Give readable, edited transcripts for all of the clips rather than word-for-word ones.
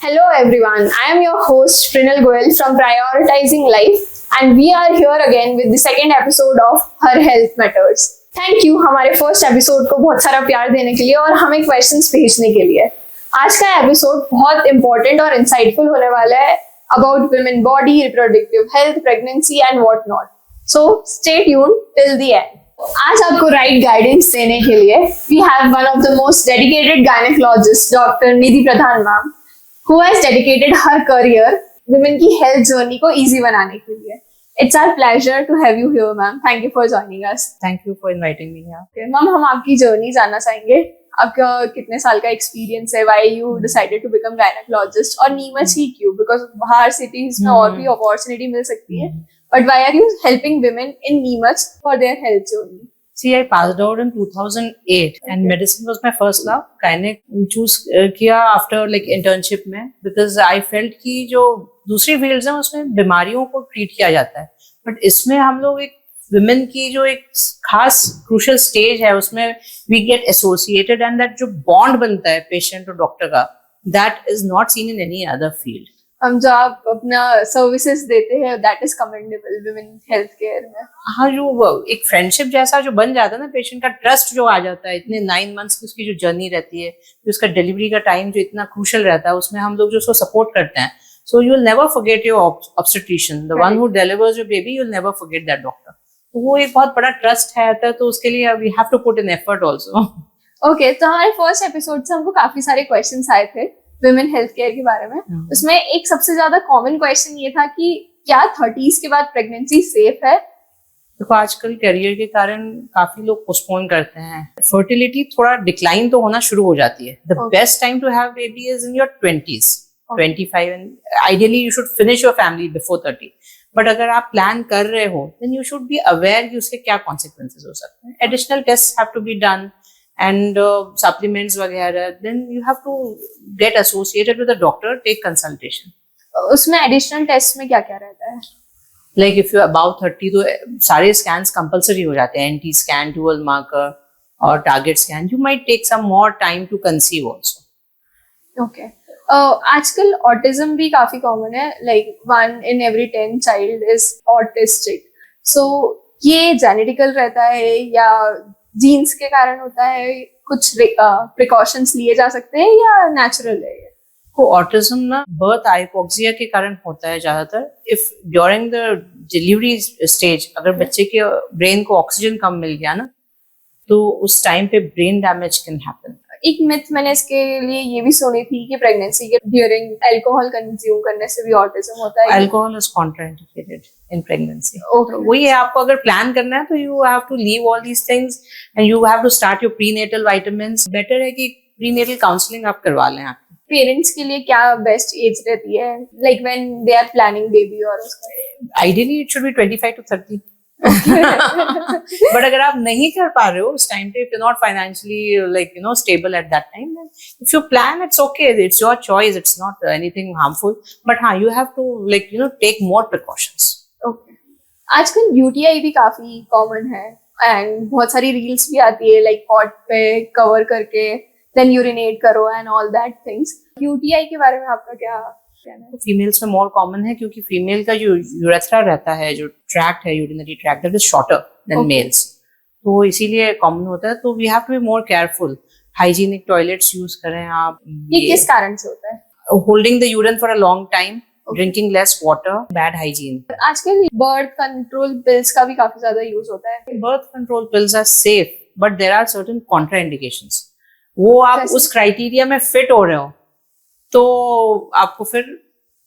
Hello everyone, I am your host Prinal Goyal from Prioritizing Life and we are here again with the second episode of Her Health Matters. Thank you हमारे first episode को बहुत सारा प्यार देने के लिए और हमें क्वेश्चंस भेजने के लिए। आज का एपिसोड बहुत इंपॉर्टेंट और इंसाइटफुल होने वाला है about women body, reproductive health, pregnancy and what not. So stay tuned till the end. आज आपको राइट गाइडेंस देने के लिए we have one of the most dedicated gynaecologist doctor Nidhi Pradhan ma'am, who has dedicated her career women की health journey को easy बनाने के लिए। It's our pleasure to have you here, ma'am. Thank you for joining us. Thank you for inviting me here. Okay, ma'am, हम आपकी journey जानना चाहेंगे। आपका कितने साल का experience है? Why you decided to become gynecologist? और नीमच ही क्यों? Because बाहर cities में और भी opportunity मिल सकती है। But why are you helping women in Neemuch for their health journey? See, I passed out in 2008 and medicine was my first love. Gynec choose किया after like internship में because I felt कि जो दूसरी fields हैं उसमें बीमारियों को treat किया जाता है, but इसमें हम लोग एक women की जो एक खास crucial stage है उसमें we get associated and that जो bond बनता है patient और doctor का, that is not seen in any other field. हम जो आप अपना सर्विसेज देते हैं that is commendable women health care में। हाँ, जो एक फ्रेंडशिप जैसा जो बन जाता है ना, पेशेंट का ट्रस्ट जो आ जाता है, इतने 9 months की उसकी जो जर्नी रहती है, जो उसका डिलीवरी का टाइम जो इतना क्रूशल रहता है, उसमें हम लोग जो उसको सपोर्ट करते हैं, so you will never forget your obstetrician, the one who delivers your baby, you will never forget that doctor. तो वो एक बहुत बड़ा ट्रस्ट है, तो उसके लिए we have to put in effort also. Okay, तो हमारे फर्स्ट एपिसोड से हमको काफी सारे क्वेश्चंस आए थे विमेन हेल्थ केयर के बारे में। उसमें एक सबसे ज्यादा कॉमन क्वेश्चन ये था कि क्या 30s के बाद प्रेगनेंसी सेफ है? देखो, आजकल करियर के कारण काफी लोग पोस्टपोन करते हैं, फर्टिलिटी थोड़ा डिक्लाइन तो होना शुरू हो जाती है। The best time to have baby is in your 20s, 25 and ideally you should finish your family before 30। But अगर आप प्लान कर रहे हो then you should be aware कि उसके क्या कॉन्सिक्वेंसेस हो सकते हैं। Additional test have to be done and supplements वगैरह, then you have to get associated with a doctor, take consultation. उसमें additional tests में क्या क्या रहता है? Like if you are above 30 तो सारे scans compulsory हो जाते हैं, NT scan, dual marker और target scan. You might take some more time to conceive also. Okay. आजकल autism भी काफी common है, like 1 in every 10 child is autistic. So ये genetical रहता है या जीन्स के कारण होता है? कुछ प्रिकॉशंस लिए जा सकते हैं या नेचुरल है? को ऑटिज्म ना बर्थ हाइपोक्सिया के कारण होता है ज्यादातर। If during the delivery stage अगर बच्चे के ब्रेन को ऑक्सीजन कम मिल गया ना, तो उस टाइम पे ब्रेन डैमेज कैन हैपन। एक मिथ मैंने इसके लिए ये भी सुनी थी कि प्रेगनेंसी के ड्यूरिंग अल्कोहल कंज्यूम करने से भी ऑटिज्म होता है। Alcohol is contraindicated in pregnancy. वही है, आपको अगर प्लान करना है तो you have to leave all these things and you have to start your prenatal vitamins. Better है कि प्रीनेटल काउंसलिंग आप करवा लें। आप पेरेंट्स के लिए क्या बेस्ट एज रहती है, like when they are planning baby? और ideally it should be 25 to 30। But अगर आप नहीं कर पा रहे हो उस टाइम पे, if you're not financially like stable at that time, then if you plan, it's okay, it's your choice, it's not anything harmful, but हाँ, you have to take more precautions. Okay. आजकल UTI भी काफी common है and बहुत सारी reels भी आती है लाइक पॉट पे कवर करके देन यूरिनेट करो and all that things. UTI के बारे में आपका क्या कहना है? फीमेल्स में मोर कॉमन है क्योंकि फीमेल का जो यूरेथ्रा रहता है, जो ट्रैक्ट है, urinary tract, that is shorter than males, तो इसीलिए कॉमन होता है। तो we have to be more careful. Hygienic toilets use करें आप। ये किस कारण से होता है? Holding the urine for a long time, drinking less water, bad hygiene. आजकल बर्थ कंट्रोल पिल्स का भी काफी ज्यादा यूज होता है। Birth control pills are safe but there are certain contraindications. वो आप उस क्राइटेरिया में फिट हो रहे हो तो आपको फिर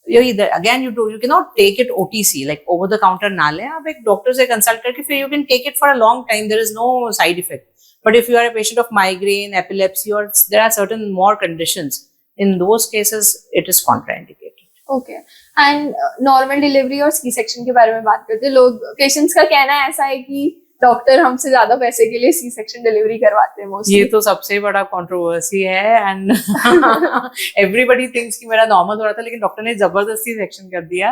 यही again you can not take it OTC, like over the counter ना लें। आप एक डॉक्टर से कंसल्ट करके फिर you can take it for a long time, there is no side effect. But if you are a patient of migraine, epilepsy और there are certain more conditions, in those cases it is contraindicated. Okay, and normal delivery और C section के बारे में बात करते हैं। लोग patients का कहना ऐसा है कि डॉक्टर हमसे ज्यादा पैसे के लिए सी सेक्शन डिलीवरी करवाते हैं मोस्टली। ये तो सबसे बड़ा कंट्रोवर्सी है एंड एवरीबॉडी थिंक्स कि मेरा नॉर्मल हो रहा था लेकिन डॉक्टर ने जबरदस्ती सेक्शन कर दिया।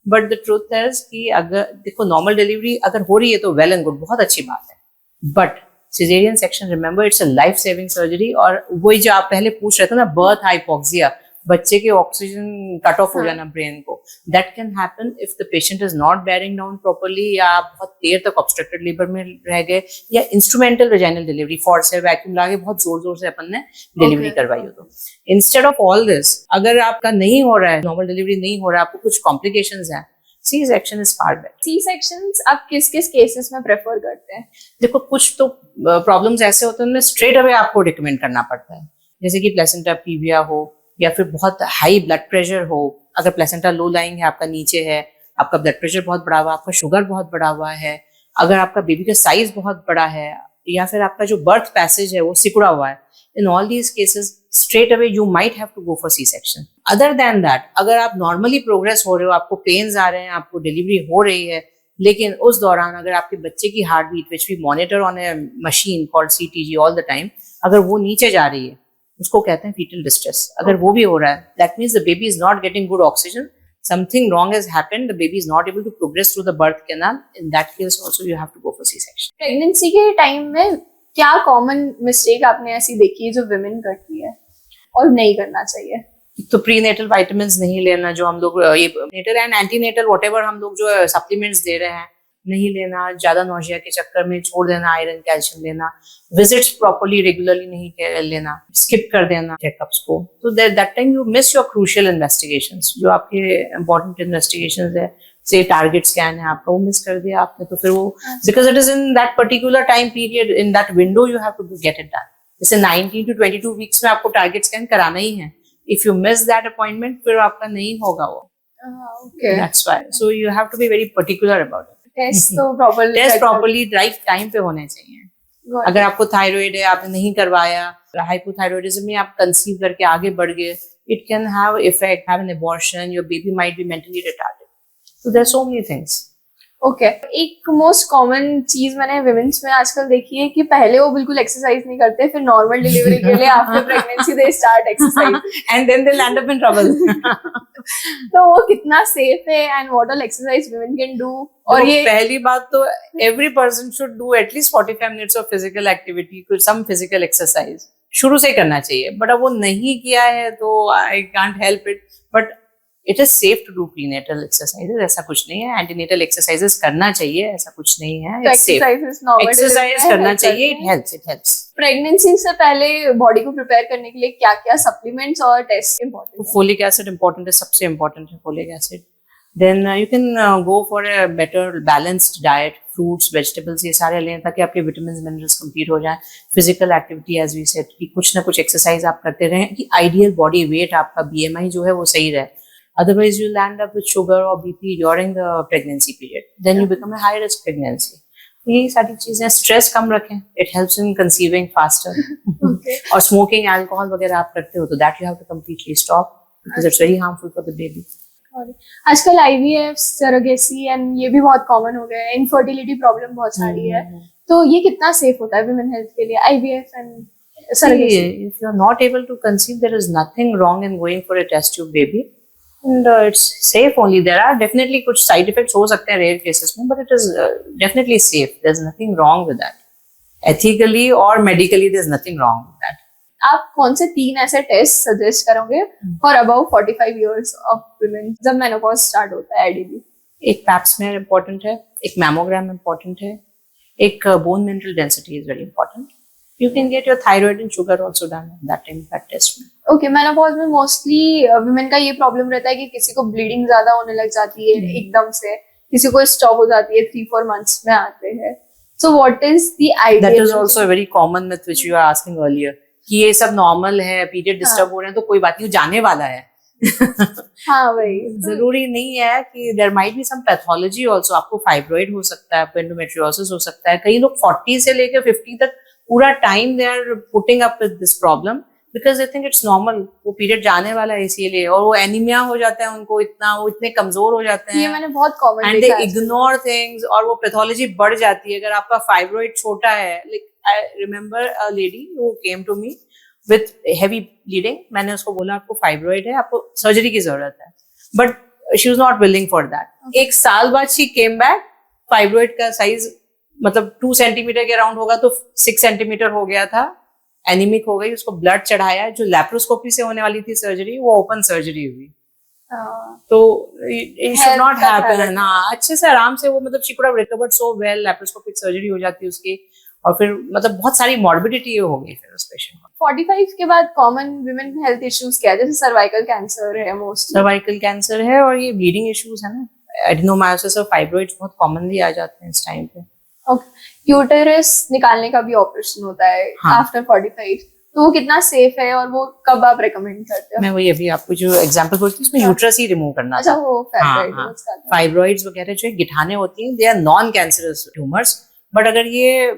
बट द ट्रूथ इज कि अगर देखो नॉर्मल डिलीवरी अगर हो रही है तो वेल एंड गुड, बहुत अच्छी बात है। But caesarean section, remember, it's a life saving surgery. और वही जो आप पहले पूछ रहे थे ना, बर्थ हाइपोक्सिया, बच्चे के ऑक्सीजन कट ऑफ हो हाँ. जाना ब्रेन को, that can happen if the patient is not bearing down properly, या आप बहुत देर तक ऑब्स्ट्रक्टेड लेबर में रह गए, या इंस्ट्रूमेंटल वेजाइनल डिलीवरी, फोर्स से वैक्यूम लाके बहुत जोर जोर से अपन ने डिलीवरी करवाई हो। तो इंस्टेड ऑफ ऑल दिस, अगर आपका नहीं हो रहा है, नॉर्मल डिलीवरी नहीं हो रहा है, आपको कुछ कॉम्प्लिकेशंस हैं, C section is far better. C sections आप किस किस केसेस में प्रेफर करते हैं? देखो, कुछ तो प्रॉब्लम्स ऐसे होते हैं उनमें स्ट्रेट अवे आपको रिकमेंड करना पड़ता है, जैसे कि प्लेसेंटा प्रीविया हो, या फिर बहुत हाई ब्लड प्रेशर हो। अगर प्लेसेंटा लो लाइंग है, आपका नीचे है, आपका ब्लड प्रेशर बहुत बढ़ा हुआ, आपका शुगर बहुत बढ़ा हुआ है, अगर आपका बेबी का साइज बहुत बड़ा है, या फिर आपका जो बर्थ पैसेज है वो सिकुड़ा हुआ है, in all these cases straight away you might have to go for C-section. Other than that, अगर आप normally progress हो रहे हो, आपको पेन्स आ रहे हैं, आपको डिलीवरी हो रही है, लेकिन उस दौरान अगर आपके बच्चे की heart beat which we monitor on a machine called CTG all the time, अगर वो नीचे जा रही है, उसको कहते हैं fetal distress. अगर वो भी हो रहा है, that means the baby is not getting good oxygen, something wrong has happened, the baby is not able to progress through the birth canal. In that case also you have to go for C-section. Pregnancy के time में क्या common mistake आपने ऐसी देखी है जो women करती है और नहीं करना चाहिए? तो प्रीनेटल विटामिन्स नहीं लेना, जो हम लोग ये नेटल एंड एंटीनेटल व्हाटएवर हम लोग जो सप्लीमेंट्स दे रहे हैं नहीं लेना, ज्यादा नौजिया के चक्कर में छोड़ देना आयरन कैल्शियम लेना, विजिट्स प्रॉपर्ली रेगुलरली नहीं लेना, स्किप कर देना चेकअप्स को, तो that time you miss your crucial investigations, जो आपके इंपॉर्टेंट इन्वेस्टिगेशंस है, से टारगेट स्कैन है आपका, वो मिस कर दिया आपने, तो फिर वो because it is in that particular time period, in that window you have to get it done. जैसे 19 to 22 वीक्स में आपको टारगेट स्कैन कराना ही है, if you miss that appointment फिर आपका नहीं होगा वो। That's why, so you have to be very particular about it. Test तो प्रॉपर्ली राइट टाइम पे होने चाहिए। अगर आपको थायराइड है, आपने नहीं करवाया, हाइपोथायराइडिज्म में आप कंसीव करके आगे बढ़ गए, it can have effect, have an abortion, your baby might be mentally retarded, so there are so many things. Okay, एक मोस्ट कॉमन चीज मैंने विमेन्स में आजकल देखी है कि पहले वो बिल्कुल एक्सरसाइज नहीं करते, फिर नॉर्मल डिलीवरी के लिए after pregnancy they start exercise and then they land up in trouble. तो वो कितना सेफ है and what all exercise women can do? और ये पहली बात तो every person should do at least 45 minutes of physical activity, some physical exercise शुरू से करना चाहिए, बट अब वो नहीं किया है तो I can't help it, but it is safe to do prenatal exercises, ऐसा कुछ नहीं है। एंटीनेटल एक्सरसाइजेस करना चाहिए, ऐसा कुछ नहीं है, इट्स सेफ। एक्सरसाइज करना चाहिए, इट हेल्प्स। प्रेगनेंसी से पहले बॉडी को प्रिपेयर करने के लिए क्या क्या सप्लीमेंट्स और टेस्ट इंपॉर्टेंट है? फोलिक एसिड इंपॉर्टेंट है, सबसे इंपॉर्टेंट है folic acid. Then you can go for a better balanced diet, fruits vegetables ये सारे लें ताकि आपके विटामिन मिनरल्स कंप्लीट हो जाएं। Physical activity as we said कि कुछ ना कुछ एक्सरसाइज आप करते रहें कि आइडियल बॉडी वेट, आपका BMI जो है वो सही रहे, otherwise you land up with sugar or BP during the pregnancy period, then you become a high risk pregnancy. यही सारी चीजें, स्ट्रेस कम रखें, it helps in conceiving faster. और स्मोकिंग, अल्कोहल वगैरह आप करते हो तो that you have to completely stop because it's very harmful for the baby. आजकल IVF, surrogacy एंड ये भी बहुत कॉमन हो गया है, इनफर्टिलिटी प्रॉब्लम बहुत सारी है, तो ये कितना सेफ होता है वुमेन हेल्थ के लिए, IVF and surrogacy? If you are not able to conceive, there is nothing wrong in going for a test tube baby. And it's safe only. There are definitely कुछ side effects हो सकते हैं rare cases में, but it is definitely safe. There's nothing wrong with that. Ethically or medically, there's nothing wrong with that. आप कौन से 3 ऐसे test suggest करोगे for about 45 years of women जब मेनोपॉज स्टार्ट होता है आइडियली? एक पैप स्मेयर इम्पोर्टेंट है, एक मैमोग्राम इम्पोर्टेंट है, एक bone mineral density is very important. You can get your thyroid and sugar also done at that time, that test में। Okay, menopause में मोस्टली वुमेन का ये प्रॉब्लम रहता है कि किसी को ब्लीडिंग ज्यादा होने लग जाती है एकदम से, किसी को स्टॉप हो जाती है, 3-4 months में आते हैं। So what is the ideal? That is also a very common myth which you are asking earlier कि ये सब नॉर्मल है, पीरियड डिस्टर्ब हो रहे हैं तो कोई बात नहीं, जाने वाला है। हाँ वही, जरूरी नहीं है कि there might be some pathology also. आपको फाइब्रॉइड हो सकता है, आपको एंडोमेट्रियोसिस हो सकता है। कई लोग 40 से लेकर 50 तक पूरा time they are putting up with this problem because they think it's normal, वो पीरियड जाने वाला है इसीलिए, और वो एनीमिया हो जाता है उनको, इतना वो इतने कमजोर हो जाते हैं, ये मैंने बहुत common and they ignore things, और वो पैथोलॉजी बढ़ जाती है। अगर आपका फाइब्रॉइड छोटा है, like I remember a lady who came to me with heavy bleeding, मैंने उसको बोला आपको फाइब्रॉइड है, आपको सर्जरी की जरूरत है, but she was not willing for that. 1 साल बाद शी केम बैक, फाइब्रॉइड का साइज मतलब 2 सेंटीमीटर के अराउंड होगा तो 6 सेंटीमीटर हो गया था, एनीमिक हो गई, उसको ब्लड चढ़ाया, जो लैप्रोस्कोपी से होने वाली थी सर्जरी वो ओपन सर्जरी हुई। तो it should not happen ना, अच्छे से आराम से वो मतलब she could have recovered so well, laparoscopic surgery हो जाती है उसकी, और फिर मतलब बहुत सारी मॉर्बिडिटी हो गई फिर उस पेशेंट को। 45 के बाद कॉमन विमेन हेल्थ इश्यूज क्या है? जैसे सर्वाइकल कैंसर है मोस्टली, सर्वाइकल कैंसर है और ये ब्लीडिंग इश्यूज है ना, एडिनोमायोसिस और फाइब्रॉइड्स बहुत कॉमनली आ जाते हैं इस टाइम पे। यूटेरस निकालने का भी ऑपरेशन होता है आफ्टर 45, तो वो कितना सेफ है और वो कब आप रेकमेंड करते हो? मैं वही अभी आपको जो एग्जांपल बोलती हूँ उसमें यूट्रस ही रिमूव करना अच्छा, था। वो फाइब्रॉइड्स वगैरह जो गिठाने होती हैं, they are non cancerous tumours, but अगर ये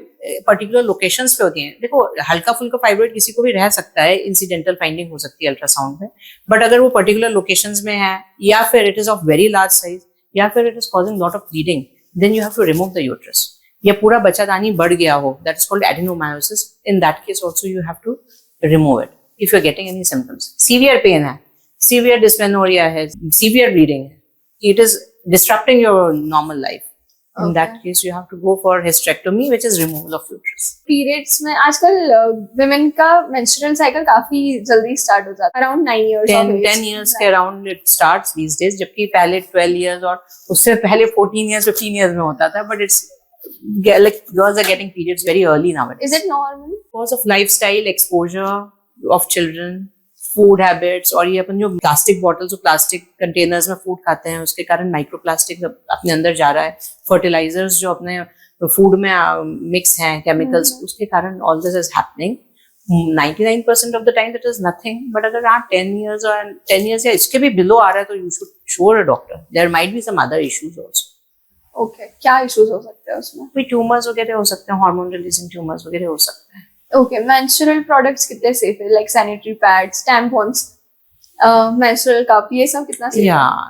पर्टिकुलर लोकेशंस पे होती हैं, देखो हल्का फुल्का फाइब्रॉइड किसी को भी रह सकता है, इंसिडेंटल फाइंडिंग हो सकती है अल्ट्रासाउंड में, बट अगर वो पर्टिकुलर लोकेशंस में है या फिर it is of very large size या फिर it is causing lot of bleeding, then you have to remove the uterus. या पूरा बच्चादानी बढ़ गया हो, that is called adenomyosis, in that case also you have to remove it if you're getting any symptoms. Severe pain है, severe dysmenorrhea है, severe bleeding है, it is disrupting your normal life. In that case you have to go for hysterectomy, which is removal of uterus. Periods में आजकल women का menstrual cycle काफी जल्दी start हो जाता है, around 9 years 10 years के around it starts these days, जबकि पहले 12 years और उससे पहले 14 years 15 years में होता था, but it's like girls are getting periods very early nowadays. Is it normal? Because of lifestyle, exposure of children, food habits, और ये अपन जो प्लास्टिक बॉटल्स और प्लास्टिक कंटेनर्स में फूड खाते हैं उसके कारण माइक्रोप्लास्टिक अपने अंदर जा रहा है, फर्टिलाइजर्स जो अपने फूड में मिक्स हैं केमिकल्स, उसके कारण all this is happening. 99% of the time that is nothing, but अगर आप 10 years या इसके भी बिलो आ रहा है तो you should show a doctor. There might be some other issues also. Okay, क्या इश्यूज हो सकते हैं उसमें? कोई ट्यूमर्स वगैरह हो सकते हैं, हार्मोन रिलीजिंग ट्यूमर्स वगैरह हो सकते हैं। ओके, मेंस्ट्रुअल प्रोडक्ट्स कितने सेफ है, like sanitary pads, tampons, menstrual cup, ये सब कितना सेफ है? या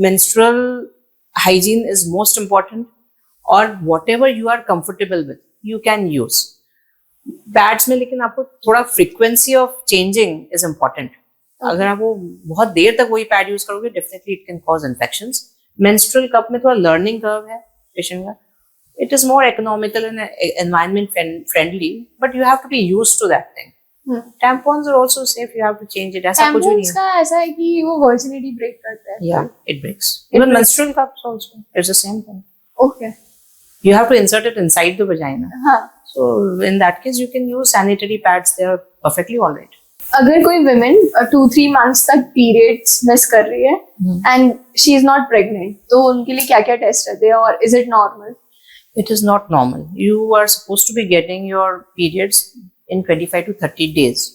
menstrual hygiene is most important, और whatever you are comfortable with you can use pads में, लेकिन आपको थोड़ा frequency of changing is important. अगर आप वो बहुत देर तक वही पैड यूज करोगे, definitely it can cause infections. Menstrual cup में थोड़ा लर्निंग कर्व है पेशेंट का, it is more economical and environment friendly, but you have to be used to that thing. Tampons are also safe, you have to change it. ऐसा कुछ भी नहीं है। Tampons का ऐसा है कि वो virginity break करता है। Yeah, it breaks. Even menstrual cups also, it's the same thing. Okay. You have to insert it inside the vagina. हाँ. So in that case, you can use sanitary pads. They are perfectly all right. अगर कोई women 2-3 months तक periods miss कर रही है and she is not pregnant, तो उनके लिए क्या-क्या टेस्ट रहते हैं, और is it normal? It is not normal. You are supposed to be getting your periods in 25 to 30 days.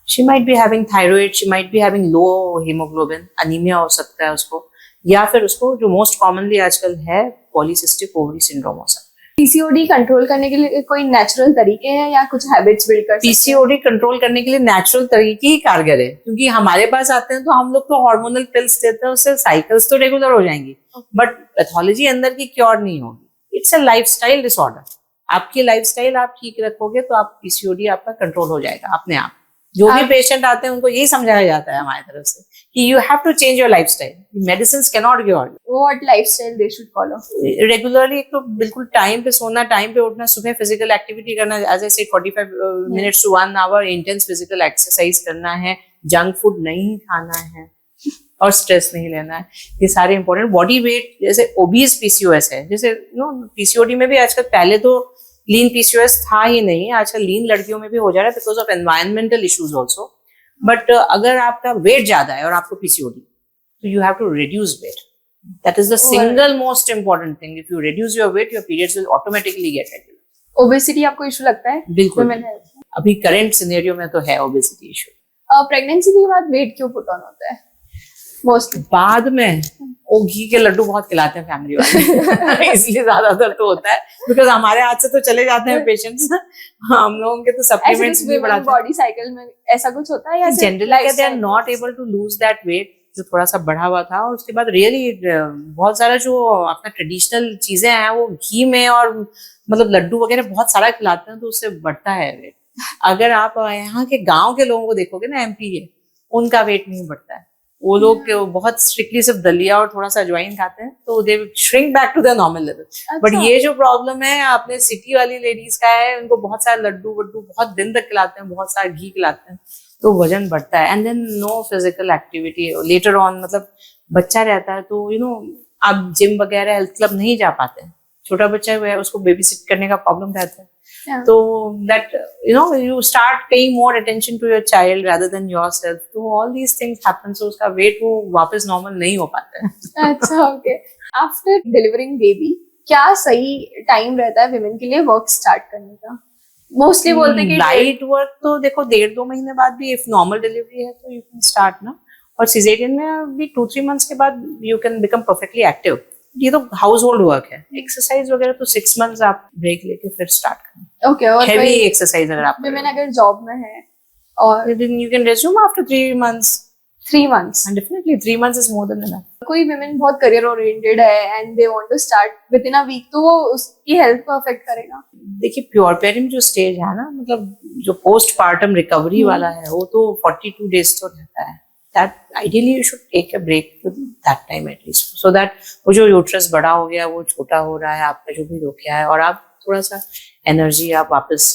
She might be having thyroid, she might be having low hemoglobin, anemia हो सकता है उसको, या फिर उसको जो most commonly आजकल है polycystic ovary syndrome हो सकता है। PCOD कंट्रोल करने के लिए कोई नेचुरल तरीके हैं या कुछ हैबिट्स बिल्ड कर सकते हैं? PCOD कंट्रोल करने के लिए नेचुरल तरीके ही कारगर है, क्योंकि हमारे पास आते हैं तो हम लोग तो हार्मोनल पिल्स देते हैं, उससे साइकिल्स तो रेगुलर हो जाएंगी, बट पैथोलॉजी अंदर की क्योर नहीं होगी। It's a lifestyle disorder. आपकी लाइफस्टाइल आप ठीक रखोगे तो आप PCOD आपका कंट्रोल हो जाएगा अपने आप। जो भी पेशेंट आते हैं उनको यही समझाया जाता है हमारी तरफ से कि you have to change your lifestyle, medicines can not give you. What lifestyle they should follow? Regularly एक तो बिल्कुल टाइम पे सोना, टाइम पे उठना, सुबह फिजिकल एक्टिविटी करना, as I said 45 minutes to 1 hour intense physical exercise करना है, जंक फूड नहीं खाना है और स्ट्रेस नहीं लेना है, ये सारे इंपॉर्टेंट। बॉडी वेट, जैसे ओबीज PCOS है, जैसे PCOD में भी आजकल, पहले तो लीन PCOS था ही नहीं, आजकल लीन लड़कियों में भी हो जा रहा है because of environmental issues also. But अगर आपका वेट ज्यादा है और आपको PCOD, तो you have to reduce weight. That is the single most important thing. If you reduce your weight, your periods will automatically get regular. Obesity आपको issue लगता है? बिल्कुल, अभी करंट सिनेरियो में तो है ओबेसिटी इशू। प्रेगनेंसी के बाद वेट क्यों पुट ऑन होता है मोस्टली? बाद में वो घी के लड्डू बहुत खिलाते हैं फैमिली वाले इसलिए ज्यादातर तो होता है, बिकॉज हमारे हाथ से तो चले जाते हैं पेशेंट्स, हम लोगों के तो सप्लीमेंट्स भी बढ़ाते हैं। बॉडी साइकिल में ऐसा कुछ होता है या generally they are not able to lose that weight जो थोड़ा सा बढ़ा हुआ था, और उसके बाद रियली बहुत सारा जो अपना ट्रेडिशनल चीजें हैं वो घी में और मतलब लड्डू वगैरह बहुत सारा खिलाते हैं, तो उससे बढ़ता है वेट। अगर आप यहाँ के गाँव के लोगों को देखोगे ना, MP के, उनका वेट नहीं बढ़ता है, वो लोग बहुत स्ट्रिक्टली सिर्फ दलिया और थोड़ा सा अजवाइन खाते हैं, तो they shrink back to their normal level. But ये जो प्रॉब्लम है अपने सिटी वाली लेडीज का है, उनको बहुत सारे लड्डू वड्डू बहुत दिन तक खिलाते हैं, बहुत सारा घी खिलाते हैं, तो वजन बढ़ता है। And then no physical activity later on, मतलब बच्चा रहता है तो आप जिम वगैरह हेल्थ क्लब नहीं जा पाते हैं, छोटा बच्चा है उसको बेबी सिट करने का प्रॉब्लम रहता है। तो that you start paying more attention to your child rather than yourself, तो all these things happen, so उसका weight वो वापस normal नहीं हो पाता है। अच्छा, okay. After delivering baby, क्या सही टाइम रहता है विमेन के लिए वर्क स्टार्ट करने का? मोस्टली बोलते हैं कि लाइट वर्क तो देखो 1.5-2 महीने बाद भी, इफ नॉर्मल डिलीवरी है तो यू कैन स्टार्ट ना, और सिजेरियन में भी 2-3 मंथ्स के बाद you can become perfectly active. ये तो हाउस होल्ड वर्क है, एक्सरसाइज वगैरह तो 6 मंथ्स आप ब्रेक लेके फिर स्टार्ट करें। ओके, और हेवी एक्सरसाइज अगर आप विमेन अगर जॉब में है और you can resume after 3 months. 3 months, and definitely 3 months is more than enough. कोई विमेन बहुत करियर ओरिएंटेड है and they want to start within a week, तो वो उसकी हेल्थ को अफेक्ट करेगा? देखिए प्योर पेरिंग जो स्टेज है ना, मतलब जो पोस्ट पार्टम रिकवरी वाला है, वो तो 42 days तो रहता है। that ideally you should take a break that time at least, so that वो जो यूट्रस बड़ा हो गया, वो छोटा हो रहा है, आपका जो भी रुक गया है, और आप थोड़ा सा एनर्जी आप वापस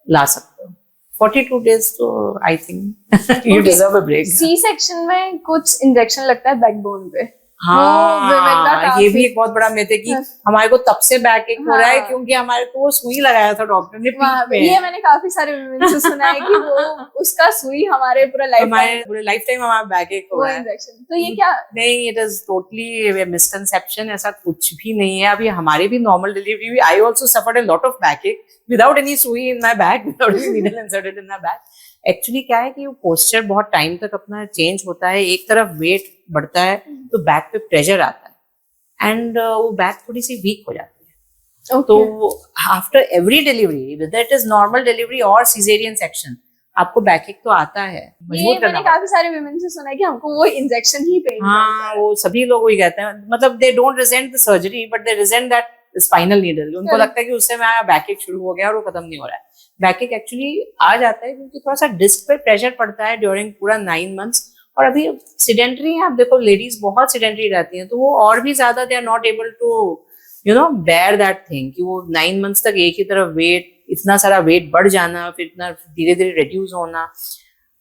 ला सकते हो। 42 days तो I think you deserve a break. C section में कुछ इंजेक्शन लगता है बैकबोन पे। हाँ, ये भी एक बहुत बड़ा मिथ है कि हमारे को तब से बैक एक हो रहा है क्योंकि हमारे को वो सुई लगाया था डॉक्टर ने पीठ में। ये मैंने काफी सारे विमेन से सुना है कि वो उसका सुई हमारे पूरे लाइफ टाइम हमारा बैक एक हो रहा है। इंजेक्शन तो ये क्या नहीं, इट इज टोटली मिसकंसेप्शन, ऐसा कुछ भी नहीं है। अभी हमारे भी नॉर्मल डिलीवरी भी, I also suffered a lot of backache without any सुई in my back, without any needle inserted in my back. Actually क्या है कि वो पोस्चर बहुत टाइम तक अपना चेंज होता है, एक तरफ वेट बढ़ता है तो बैक पे प्रेशर आता है एंड वो बैक थोड़ी सी वीक हो जाती है। तो after every delivery, whether it is normal delivery और सिजेरियन सेक्शन, आपको बैक एक तो आता है। ये मैंने काफी सारे विमेन से सुना है कि हमको वो इंजेक्शन ही पेन करता है। हाँ, वो सभी लोग वही कहते हैं, मतलब they don't resent the surgery but they resent that spinal needle. उनको लगता है कि उससे मेरा बैक एक शुरू हो गया और वो खत्म नहीं हो रहा है। बैक एक एक्चुअली आ जाता है क्योंकि थोड़ा सा डिस्क पे प्रेशर पड़ता है ड्यूरिंग पूरा 9 months। और अभी सिडेंटरी है, आप देखो लेडीज बहुत सिडेंटरी रहती हैं, तो वो और भी ज्यादा they are not able to bear that thing कि वो 9 months तक एक ही तरफ वेट, इतना सारा वेट बढ़ जाना, फिर इतना धीरे धीरे रिड्यूस होना,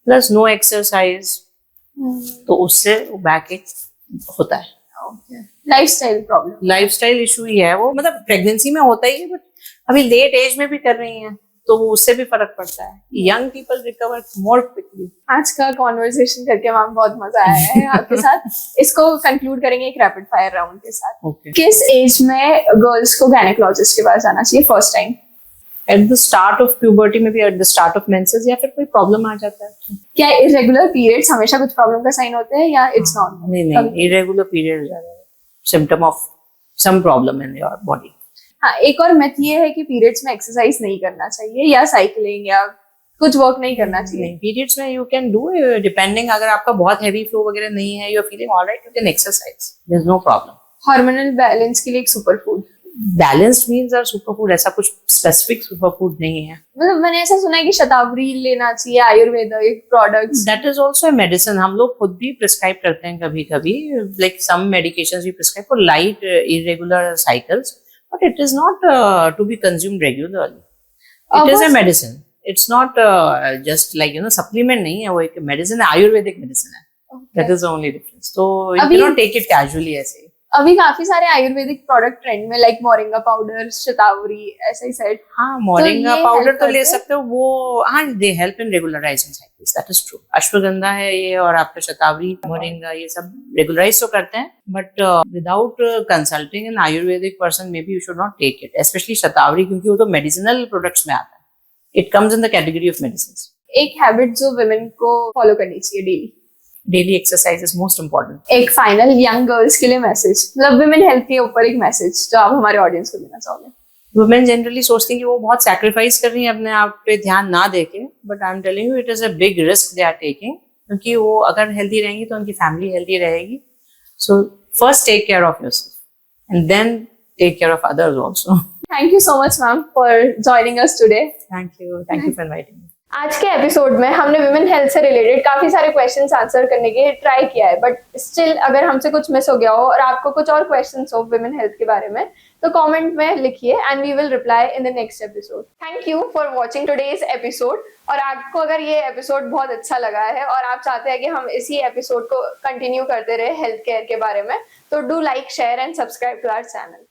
प्लस नो एक्सरसाइज, तो उससे बैक एक होता है। लाइफस्टाइल प्रॉब्लम, लाइफस्टाइल इशू ही है वो, मतलब प्रेगनेंसी में होता ही है बट अभी लेट एज में भी कर रही हैं तो उससे भी फर्क पड़ता है। Young people recover more quickly. आज का कॉन्वर्सेशन करके मैम बहुत मजा आया है आपके साथ। इसको कंक्लूड करेंगे एक रैपिड फायर राउंड के साथ। किस एज में गर्ल्स को गायनेकोलॉजिस्ट के पास जाना चाहिए first time? At the start of puberty में भी, at the start of menses, या फिर कोई प्रॉब्लम आ जाता है। क्या इरेगुलर पीरियड्स हमेशा कुछ प्रॉब्लम का साइन होते हैं या इट्स नॉर्मल? नहीं, irregular period symptom of some problem in your body. हाँ, एक और मिथ ये है कि पीरियड्स में एक्सरसाइज नहीं करना चाहिए या साइकिलिंग या कुछ वर्क नहीं करना चाहिए। पीरियड्स में यू कैन डू डिपेंडिंग, अगर आपका बहुत हैवी फ्लो वगैरह नहीं है, you are feeling alright, you can exercise, there is no problem. Hormonal balance के लिए एक सुपर फूड? बैलेंस्ड मीन्स और सुपर फूड ऐसा कुछ स्पेसिफिक सुपर फूड नहीं है। मतलब मैंने ऐसा सुना है कि शतावरी लेना चाहिए, Ayurvedic products. That is also a medicine. हम लोग खुद भी प्रिस्क्राइब करते हैं कभी कभी, like some medications we prescribe for light irregular cycles, but it is not to be consumed regularly. It is a medicine. It's not just like supplement नहीं है, वो एक medicine है, आयुर्वेदिक medicine है। That is the only difference. So you cannot take it casually ऐसे। अभी काफी सारे आयुर्वेदिक प्रोडक्ट ट्रेंड में, लाइक मोरिंगा पाउडर, शतावरी, ऐसा ही सेट। हाँ, मोरिंगा पाउडर तो ले सकते हो, वो हाँ they help in regularising cycles, that is true. Ashwagandha है ये, और आपका शतावरी, मोरिंगा, ये सब रेगुलराइज तो करते हैं, but without consulting an Ayurvedic person may be you should not take it, specially shatavari, क्योंकि वो तो मेडिसिनल प्रोडक्ट्स में आता है। It comes in the category of medicine. एक हैबिट जो वुमेन को फॉलो करनी चाहिए daily? Daily exercise is most important. एक फाइनल यंग गर्ल्स के लिए मैसेज, मतलब वुमेन हेल्थ के ऊपर एक मैसेज जो आप हमारे ऑडियंस को देना चाहोगे? वुमेन जनरली सोचती हैं कि वो बहुत सैक्रिफाइस कर रही हैं अपने आप पे ध्यान ना देके, but I am telling you it is a big risk they are taking, क्योंकि वो अगर हेल्दी रहेंगी तो उनकी फैमिली हेल्दी रहेगी। So first take care of yourself and then take care of others also. Thank you so much, ma'am, for joining us today. Thank you for inviting me. आज के episode में हमने women health से related काफी सारे questions answer करने के try किया है, बट स्टिल अगर हमसे कुछ मिस हो गया हो और आपको कुछ और क्वेश्चंस हो विमेन हेल्थ के बारे में तो कमेंट में लिखिए and we will reply in the next episode. Thank you for watching today's episode. और आपको अगर ये एपिसोड बहुत अच्छा लगा है और आप चाहते हैं कि हम इसी एपिसोड को कंटिन्यू करते रहे हेल्थ केयर के बारे में, तो do like, share and subscribe to our channel.